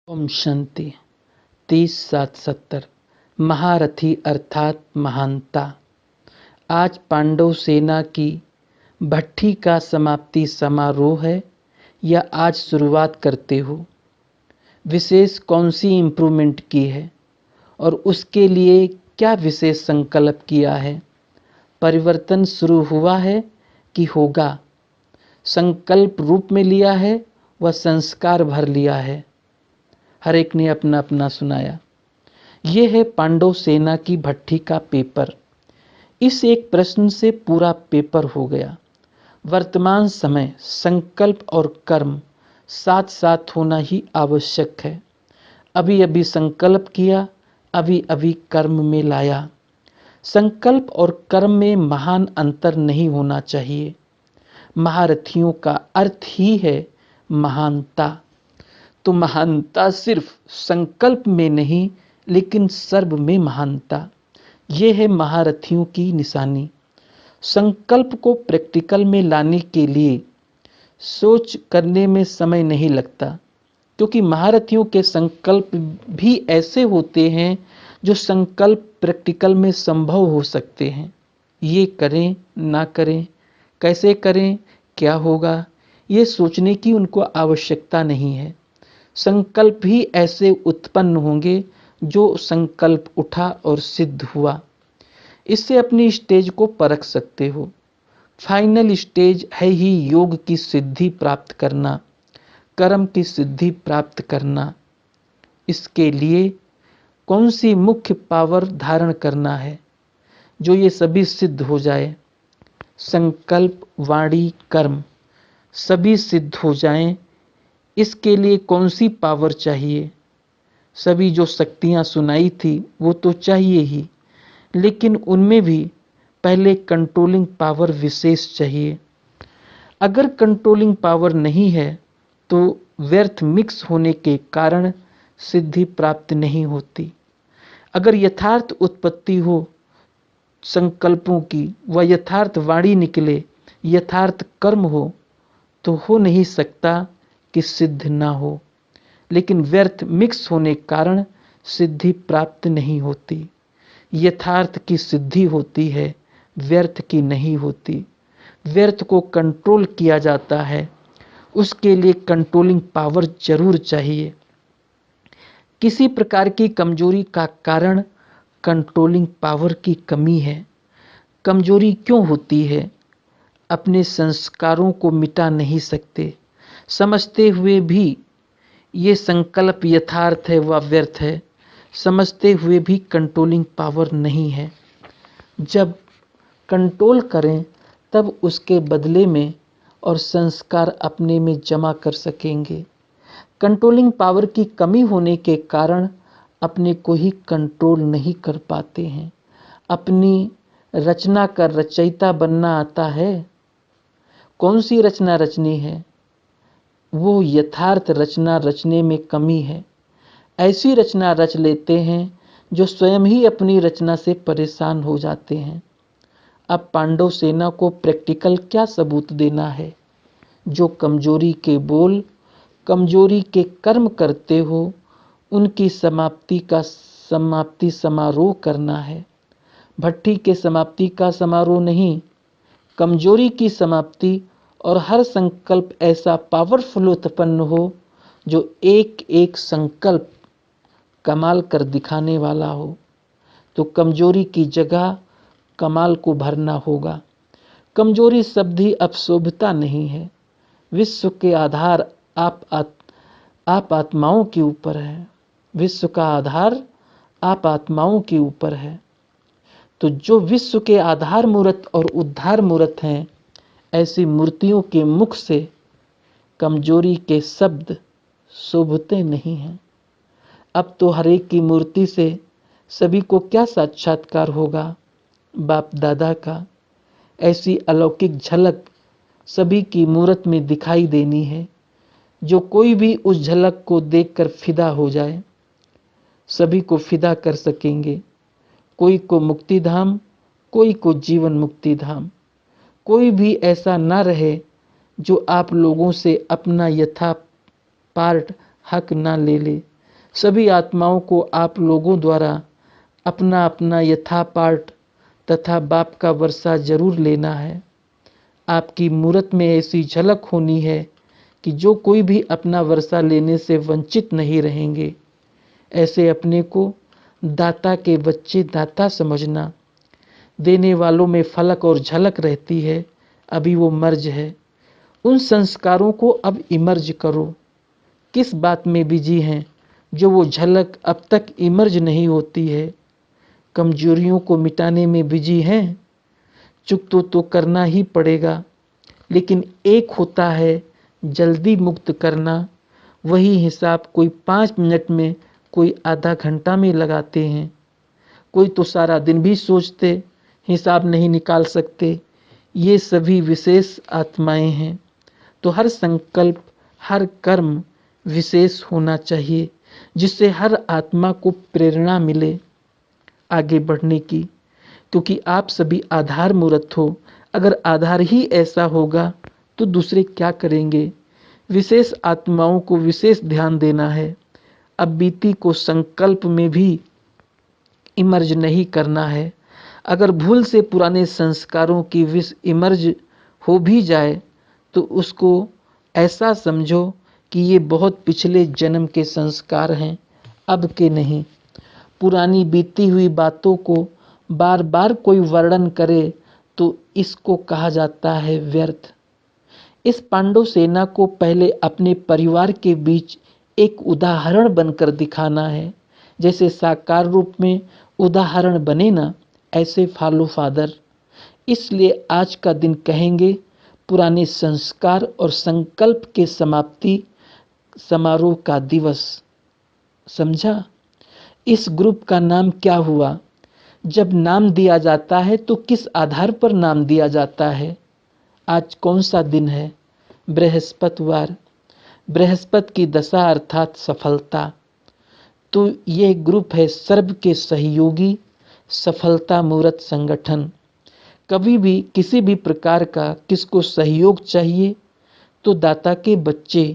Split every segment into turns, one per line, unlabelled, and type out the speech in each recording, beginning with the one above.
ओम शांति। 30/7/70 महारथी अर्थात महानता। आज पांडव सेना की भट्ठी का समाप्ति समारोह है या आज शुरुआत करते हो? विशेष कौन सी इम्प्रूवमेंट की है और उसके लिए क्या विशेष संकल्प किया है? परिवर्तन शुरू हुआ है कि होगा? संकल्प रूप में लिया है व संस्कार भर लिया है? हर एक ने अपना अपना सुनाया। ये है पांडव सेना की भट्ठी का पेपर। इस एक प्रश्न से पूरा पेपर हो गया। वर्तमान समय संकल्प और कर्म साथ साथ होना ही आवश्यक है। अभी अभी संकल्प किया, अभी अभी कर्म में लाया। संकल्प और कर्म में महान अंतर नहीं होना चाहिए। महारथियों का अर्थ ही है महानता। तो महानता सिर्फ संकल्प में नहीं लेकिन सर्व में महानता। ये है महारथियों की निशानी। संकल्प को प्रैक्टिकल में लाने के लिए सोच करने में समय नहीं लगता, क्योंकि महारथियों के संकल्प भी ऐसे होते हैं जो संकल्प प्रैक्टिकल में संभव हो सकते हैं। ये करें ना करें, कैसे करें, क्या होगा, ये सोचने की उनको आवश्यकता नहीं है। संकल्प ही ऐसे उत्पन्न होंगे जो संकल्प उठा और सिद्ध हुआ। इससे अपनी स्टेज को परख सकते हो। फाइनल स्टेज है ही योग की सिद्धि प्राप्त करना, कर्म की सिद्धि प्राप्त करना। इसके लिए कौन सी मुख्य पावर धारण करना है जो ये सभी सिद्ध हो जाए? संकल्प, वाणी, कर्म सभी सिद्ध हो जाएं। इसके लिए कौन सी पावर चाहिए? सभी जो शक्तियां सुनाई थी वो तो चाहिए ही, लेकिन उनमें भी पहले कंट्रोलिंग पावर विशेष चाहिए। अगर कंट्रोलिंग पावर नहीं है तो व्यर्थ मिक्स होने के कारण सिद्धि प्राप्त नहीं होती। अगर यथार्थ उत्पत्ति हो संकल्पों की व यथार्थ वाणी निकले, यथार्थ कर्म हो, तो हो नहीं सकता कि सिद्ध ना हो। लेकिन व्यर्थ मिक्स होने कारण सिद्धि प्राप्त नहीं होती। यथार्थ की सिद्धि होती है, व्यर्थ की नहीं होती। व्यर्थ को कंट्रोल किया जाता है, उसके लिए कंट्रोलिंग पावर जरूर चाहिए। किसी प्रकार की कमजोरी का कारण कंट्रोलिंग पावर की कमी है। कमजोरी क्यों होती है? अपने संस्कारों को मिटा नहीं सकते, समझते हुए भी ये संकल्प यथार्थ है व व्यर्थ है, समझते हुए भी कंट्रोलिंग पावर नहीं है। जब कंट्रोल करें तब उसके बदले में और संस्कार अपने में जमा कर सकेंगे। कंट्रोलिंग पावर की कमी होने के कारण अपने को ही कंट्रोल नहीं कर पाते हैं। अपनी रचना का रचयिता बनना आता है। कौन सी रचना रचनी है? वो यथार्थ रचना रचने में कमी है। ऐसी रचना रच लेते हैं जो स्वयं ही अपनी रचना से परेशान हो जाते हैं। अब पांडव सेना को प्रैक्टिकल क्या सबूत देना है? जो कमजोरी के बोल, कमजोरी के कर्म करते हो, उनकी समाप्ति समारोह करना है। भट्ठी के समाप्ति का समारोह नहीं, कमजोरी की समाप्ति। और हर संकल्प ऐसा पावरफुल उत्पन्न हो जो एक एक संकल्प कमाल कर दिखाने वाला हो। तो कमजोरी की जगह कमाल को भरना होगा। कमजोरी शब्द ही अपशोभता नहीं है। विश्व के आधार आप आत्माओं के ऊपर है। विश्व का आधार आप आत्माओं के ऊपर है। तो जो विश्व के आधार मूर्त और उद्धार मूर्त हैं, ऐसी मूर्तियों के मुख से कमजोरी के शब्द शोभते नहीं हैं। अब तो हर एक की मूर्ति से सभी को क्या साक्षात्कार होगा? बाप दादा का। ऐसी अलौकिक झलक सभी की मूर्त में दिखाई देनी है, जो कोई भी उस झलक को देखकर फिदा हो जाए। सभी को फिदा कर सकेंगे। कोई को मुक्ति धाम, कोई को जीवन मुक्ति धाम। कोई भी ऐसा ना रहे जो आप लोगों से अपना यथा पार्ट हक ना ले ले। सभी आत्माओं को आप लोगों द्वारा अपना अपना यथापाठ तथा बाप का वर्षा जरूर लेना है। आपकी मूरत में ऐसी झलक होनी है कि जो कोई भी अपना वर्षा लेने से वंचित नहीं रहेंगे। ऐसे अपने को दाता के बच्चे दाता समझना। देने वालों में फलक और झलक रहती है, अभी वो मर्ज है। उन संस्कारों को अब इमर्ज करो। किस बात में बिजी हैं जो वो झलक अब तक इमर्ज नहीं होती है? कमजोरियों को मिटाने में बिजी हैं। चुप तो करना ही पड़ेगा, लेकिन एक होता है जल्दी मुक्त करना। वही हिसाब कोई 5 मिनट में, कोई आधा घंटा में लगाते हैं। कोई तो सारा दिन भी सोचते, हिसाब नहीं निकाल सकते। ये सभी विशेष आत्माएं हैं, तो हर संकल्प, हर कर्म विशेष होना चाहिए, जिससे हर आत्मा को प्रेरणा मिले आगे बढ़ने की। क्योंकि आप सभी आधार मूर्त हो। अगर आधार ही ऐसा होगा तो दूसरे क्या करेंगे? विशेष आत्माओं को विशेष ध्यान देना है। अब बीती को संकल्प में भी इमर्ज नहीं करना है। अगर भूल से पुराने संस्कारों की विष इमर्ज हो भी जाए तो उसको ऐसा समझो कि ये बहुत पिछले जन्म के संस्कार हैं, अब के नहीं। पुरानी बीती हुई बातों को बार बार कोई वर्णन करे तो इसको कहा जाता है व्यर्थ। इस पांडव सेना को पहले अपने परिवार के बीच एक उदाहरण बनकर दिखाना है। जैसे साकार रूप में उदाहरण बने ना, ऐसे फॉलो फादर। इसलिए आज का दिन कहेंगे पुराने संस्कार और संकल्प के समाप्ति समारोह का दिवस। समझा? इस ग्रुप का नाम क्या हुआ? जब नाम दिया जाता है तो किस आधार पर नाम दिया जाता है? आज कौन सा दिन है? बृहस्पतिवार। बृहस्पति की दशा अर्थात सफलता। तो यह ग्रुप है सर्व के सहयोगी सफलता मूर्त संगठन। कभी भी किसी भी प्रकार का किसको सहयोग चाहिए तो दाता के बच्चे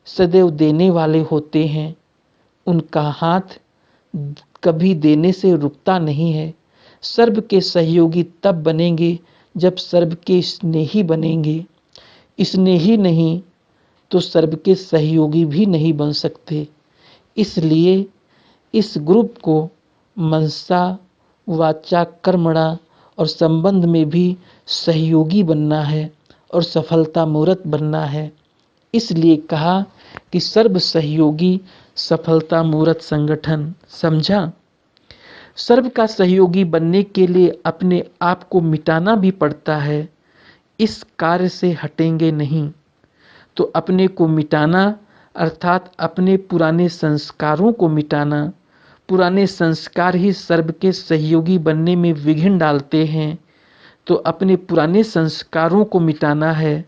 सदैव देने वाले होते हैं। उनका हाथ कभी देने से रुकता नहीं है। सर्व के सहयोगी तब बनेंगे जब सर्व के स्नेही बनेंगे। स्नेही नहीं तो सर्व के सहयोगी भी नहीं बन सकते। इसलिए इस ग्रुप को मनसा वाचा कर्मणा और संबंध में भी सहयोगी बनना है और सफलता मूर्त बनना है। इसलिए कहा कि सर्व सहयोगी सफलता मूर्त संगठन। समझा? सर्व का सहयोगी बनने के लिए अपने आप को मिटाना भी पड़ता है। इस कार्य से हटेंगे नहीं। तो अपने को मिटाना अर्थात अपने पुराने संस्कारों को मिटाना। पुराने संस्कार ही सर्व के सहयोगी बनने में विघ्न डालते हैं। तो अपने पुराने संस्कारों को मिटाना है।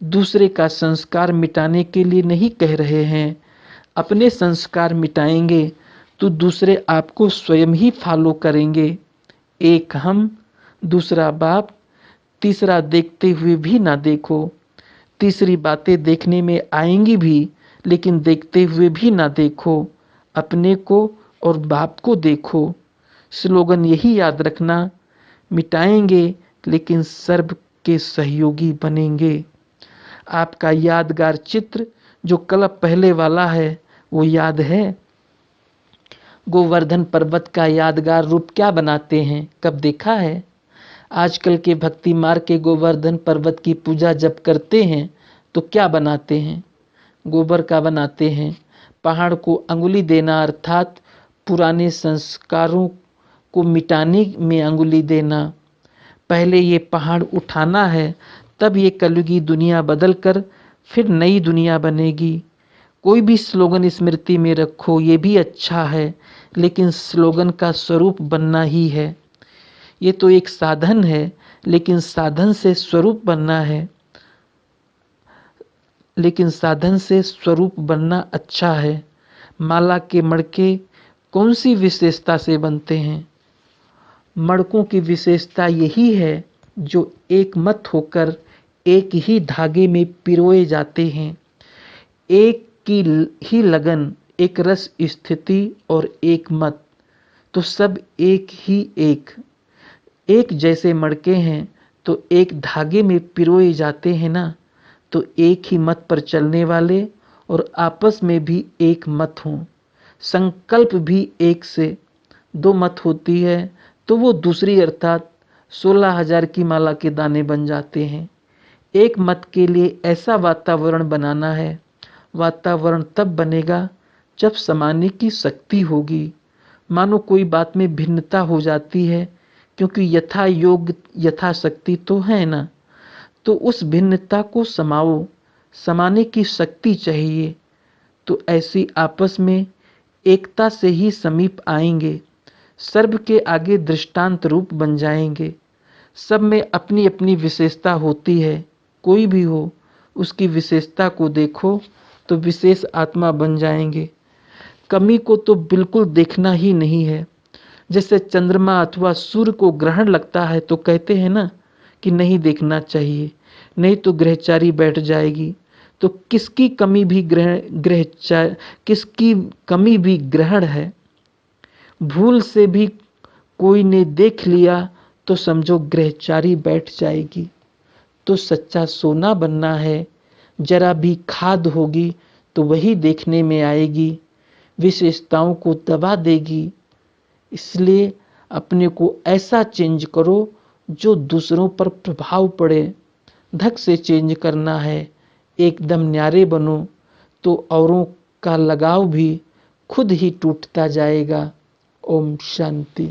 दूसरे का संस्कार मिटाने के लिए नहीं कह रहे हैं। अपने संस्कार मिटाएंगे तो दूसरे आपको स्वयं ही फॉलो करेंगे। एक हम, दूसरा बाप, तीसरा देखते हुए भी ना देखो। तीसरी बातें देखने में आएंगी भी, लेकिन देखते हुए भी ना देखो। अपने को और बाप को देखो। स्लोगन यही याद रखना, मिटाएंगे लेकिन सर्व के सहयोगी बनेंगे। आपका यादगार चित्र जो कल पहले वाला है वो याद है? गोवर्धन पर्वत का यादगार रूप क्या बनाते हैं, कब देखा है? आजकल के भक्ति मार्ग के गोवर्धन पर्वत की पूजा जब करते हैं तो क्या बनाते हैं? गोबर का बनाते हैं। पहाड़ को अंगुली देना अर्थात पुराने संस्कारों को मिटाने में अंगुली देना। पहले ये पहाड़ उठाना है, तब ये कलयुगी दुनिया बदलकर फिर नई दुनिया बनेगी। कोई भी स्लोगन स्मृति में रखो, ये भी अच्छा है, लेकिन स्लोगन का स्वरूप बनना ही है। ये तो एक साधन है, लेकिन साधन से स्वरूप बनना है। लेकिन साधन से स्वरूप बनना अच्छा है। माला के मड़के कौन सी विशेषता से बनते हैं? मड़कों की विशेषता यही है जो एक मत होकर एक ही धागे में पिरोए जाते हैं। एक की ही लगन, एक रस स्थिति और एक मत, तो सब एक ही एक जैसे मड़के हैं तो एक धागे में पिरोए जाते हैं ना, तो एक ही मत पर चलने वाले और आपस में भी एक मत हों। संकल्प भी एक से दो मत होती है तो वो दूसरी अर्थात 16,000 की माला के दाने बन जाते हैं। एक मत के लिए ऐसा वातावरण बनाना है। वातावरण तब बनेगा जब समाने की शक्ति होगी। मानो कोई बात में भिन्नता हो जाती है, क्योंकि यथा योग यथा शक्ति तो है ना, तो उस भिन्नता को समाओ, समाने की शक्ति चाहिए। तो ऐसी आपस में एकता से ही समीप आएंगे, सर्व के आगे दृष्टांत रूप बन जाएंगे। सब में अपनी अपनी विशेषता होती है, कोई भी हो उसकी विशेषता को देखो तो विशेष आत्मा बन जाएंगे। कमी को तो बिल्कुल देखना ही नहीं है। जैसे चंद्रमा अथवा सूर्य को ग्रहण लगता है तो कहते हैं ना कि नहीं देखना चाहिए, नहीं तो ग्रहचारी बैठ जाएगी। तो किसकी कमी भी किसकी कमी भी ग्रहण है। भूल से भी कोई ने देख लिया तो समझो ग्रहचारी बैठ जाएगी। तो सच्चा सोना बनना है, जरा भी खाद होगी तो वही देखने में आएगी, विशेषताओं को दबा देगी। इसलिए अपने को ऐसा चेंज करो जो दूसरों पर प्रभाव पड़े। धक से चेंज करना है, एकदम न्यारे बनो तो औरों का लगाव भी खुद ही टूटता जाएगा। ओम शांति।